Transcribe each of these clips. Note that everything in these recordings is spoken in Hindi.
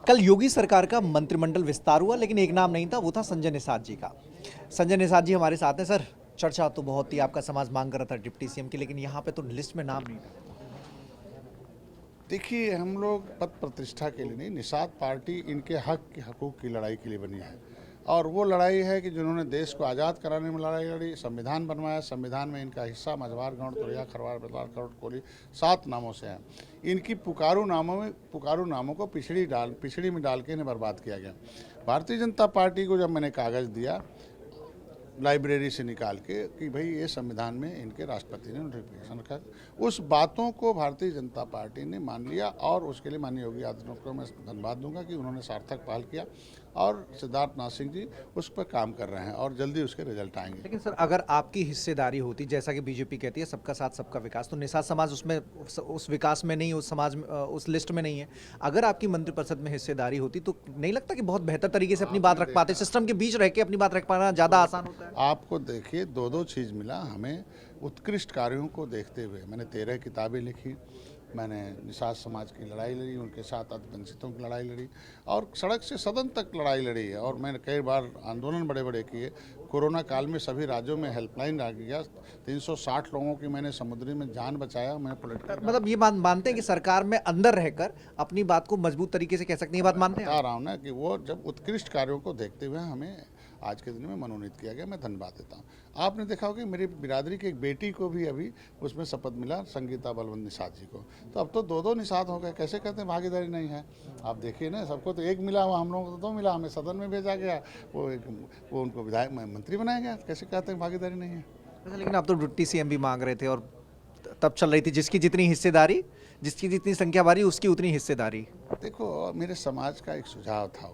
कल योगी सरकार का मंत्रिमंडल विस्तार हुआ, लेकिन एक नाम नहीं था, वो था संजय निषाद जी का। संजय निषाद जी हमारे साथ हैं। सर, चर्चा तो बहुत थी, आपका समाज मांग कर रहा था डिप्टी सीएम की, लेकिन यहाँ पे तो लिस्ट में नाम नहीं था। देखिए, हम लोग पद प्रतिष्ठा के लिए नहीं, निषाद पार्टी इनके हकूक़ की लड़ाई के लिए बनी है। और वो लड़ाई है कि जिन्होंने देश को आज़ाद कराने में लड़ाई लड़ी, संविधान बनवाया, संविधान में इनका हिस्सा मझवार, गौंड, तुरैया, खरवार, बेलवार, करोट, कोली 7 नामों से है। इनकी पुकारू नामों को पिछड़ी में डाल के इन्हें बर्बाद किया गया। भारतीय जनता पार्टी को जब मैंने कागज़ दिया लाइब्रेरी से निकाल के कि भाई ये संविधान में इनके राष्ट्रपति ने नोटिफिकेशन रखा, उस बातों को भारतीय जनता पार्टी ने मान लिया और उसके लिए माननीय योगी आदित्यनाथ को मैं धन्यवाद दूंगा कि उन्होंने सार्थक पहल किया और सिद्धार्थनाथ सिंह जी उस पर काम कर रहे हैं और जल्दी उसके रिजल्ट आएंगे। लेकिन सर, अगर आपकी हिस्सेदारी होती, जैसा कि बीजेपी कहती है सबका साथ सबका विकास, तो निषाद समाज उसमें उस विकास में नहीं, उस समाज में, उस लिस्ट में नहीं है। अगर आपकी मंत्रिपरिषद में हिस्सेदारी होती तो नहीं लगता कि बहुत बेहतर तरीके से अपनी बात रख पाते? सिस्टम के बीच रह के अपनी बात रख पाना ज़्यादा आसान होता है। आपको देखिए, दो चीज़ मिला हमें। उत्कृष्ट कार्यों को देखते हुए मैंने 13 किताबें लिखी, मैंने निषाद समाज की लड़ाई लड़ी, उनके साथ अल्पसंख्यकों की लड़ाई लड़ी और सड़क से सदन तक लड़ाई लड़ी है। और मैंने कई बार आंदोलन बड़े बड़े किए। कोरोना काल में सभी राज्यों में हेल्पलाइन आ गया, 360 लोगों की मैंने समुद्री में जान बचाया। मैं पॉलिटिकल मतलब ये बात मानते हैं कि सरकार में अंदर रहकर अपनी बात को मजबूत तरीके से कह सकते हैं, ये बात मानते हैं? बता रहा हूँ ना कि वो जब उत्कृष्ट कार्यों को देखते हुए हमें आज के दिन में मनोनीत किया गया, मैं धन्यवाद देता हूँ। आपने देखा होगा कि मेरी बिरादरी की एक बेटी को भी अभी उसमें शपथ मिला, संगीता बलवंत निषाद जी को। तो अब तो 2 निषाद हो गए। कैसे कहते हैं भागीदारी नहीं है? आप देखिए ना, सबको तो 1 मिला, हम लोगों को 2 मिला, हमें सदन में भेजा गया, वो उनको विधायक मंत्री बनाया गया। कैसे कहते हैं भागीदारी नहीं है? लेकिन आप तो डिप्टी सीएम भी मांग रहे थे और तब चल रही थी जिसकी जितनी हिस्सेदारी, जिसकी जितनी संख्या बारी, उसकी उतनी हिस्सेदारी। देखो, मेरे समाज का एक सुझाव था,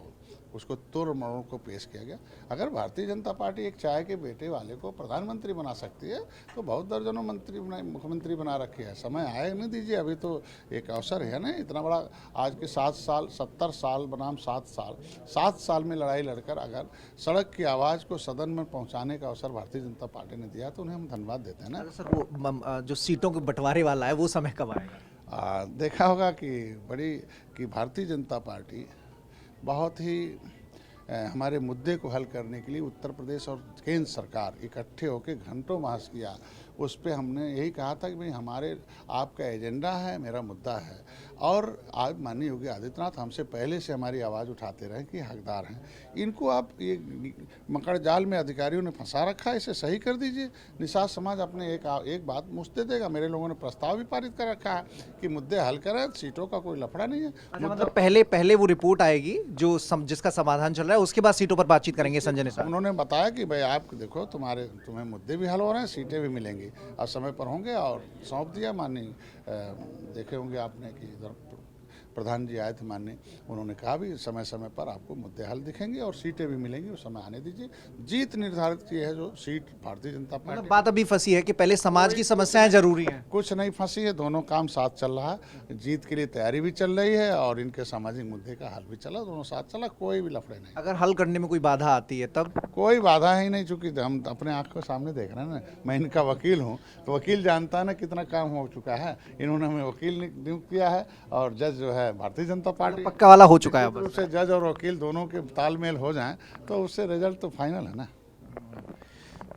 उसको तोड़ मरोड़ को पेश किया गया। अगर भारतीय जनता पार्टी एक चाय के बेटे वाले को प्रधानमंत्री बना सकती है तो बहुत दर्जनों मुख्यमंत्री बना रखे हैं। समय आए नहीं दीजिए, अभी तो एक अवसर है ना। इतना बड़ा आज के 70 साल बनाम 7 साल में लड़ाई लड़कर अगर सड़क की आवाज़ को सदन में पहुँचाने का अवसर भारतीय जनता पार्टी ने दिया तो उन्हें हम धन्यवाद देते हैं ना। सर, वो जो सीटों के बंटवारे वाला है वो समय कब आएगा? देखा होगा कि भारतीय जनता पार्टी बहुत ही हमारे मुद्दे को हल करने के लिए उत्तर प्रदेश और केंद्र सरकार इकट्ठे होकर घंटों बहस किया। उस पर हमने यही कहा था कि भाई हमारे आपका एजेंडा है, मेरा मुद्दा है। और आज माननीय योगी आदित्यनाथ हमसे पहले से हमारी आवाज़ उठाते रहे कि हकदार हैं। इनको आप ये मकड़ जाल में अधिकारियों ने फंसा रखा है, इसे सही कर दीजिए। निषाद समाज अपने एक बात मुझसे देगा। मेरे लोगों ने प्रस्ताव भी पारित कर रखा है कि मुद्दे हल करें, सीटों का कोई लफड़ा नहीं है। मतलब पहले वो रिपोर्ट आएगी जो जिसका समाधान चल रहा है, उसके बाद सीटों पर बातचीत करेंगे संजय निषाद। उन्होंने बताया कि भाई आप देखो, तुम्हें मुद्दे भी हल हो रहे हैं, सीटें भी मिलेंगी, अब समय पर होंगे। और सौंप दिया। माननीय देखे होंगे आपने कि इधर प्रधान जी आए थे माननीय, उन्होंने कहा भी समय समय पर आपको मुद्दे हल दिखेंगे और सीटें भी मिलेंगी, उस समय आने दीजिए। जीत निर्धारित की है जो सीट भारतीय जनता पार्टी। मतलब बात अभी फंसी है कि पहले समाज की समस्याएं जरूरी हैं। कुछ नहीं फंसी है, दोनों काम साथ चल रहा है। जीत के लिए तैयारी भी चल रही है और इनके सामाजिक मुद्दे का हल भी चला, दोनों साथ चला, कोई भी लफड़े नहीं। अगर हल करने में कोई बाधा आती है तब? कोई बाधा ही नहीं, चूंकि हम अपने आँख के सामने देख रहे हैं ना। मैं इनका वकील हूँ, तो वकील जानता है ना कितना काम हो चुका है। इन्होंने हमें वकील नियुक्त किया है और जज जो है भारतीय जनता पार्टी पक्का वाला हो चुका है। अब उससे जज और वकील दोनों के तालमेल हो जाएं तो उससे रिजल्ट तो फाइनल है ना।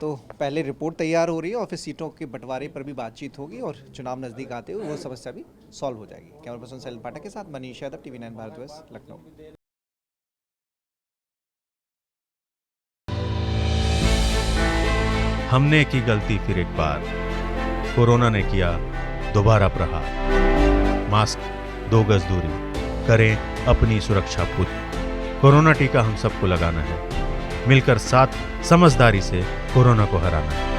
तो पहले रिपोर्ट तैयार हो रही है और फिर सीटों के बंटवारे पर भी बातचीत होगी और चुनाव नजदीक आते हुए वो समस्या भी सॉल्व हो जाएगी। कैमरा पर्सन सैलिल पाठक के साथ मनीष यादव, TV9 भारतवर्ष, लखनऊ। हमने की गलती फिर एक बार, कोरोना ने किया दोबारा प्रहार। मास्क, 2 गज दूरी, करें अपनी सुरक्षा पूरी। कोरोना टीका हम सबको लगाना है, मिलकर साथ समझदारी से कोरोना को हराना है।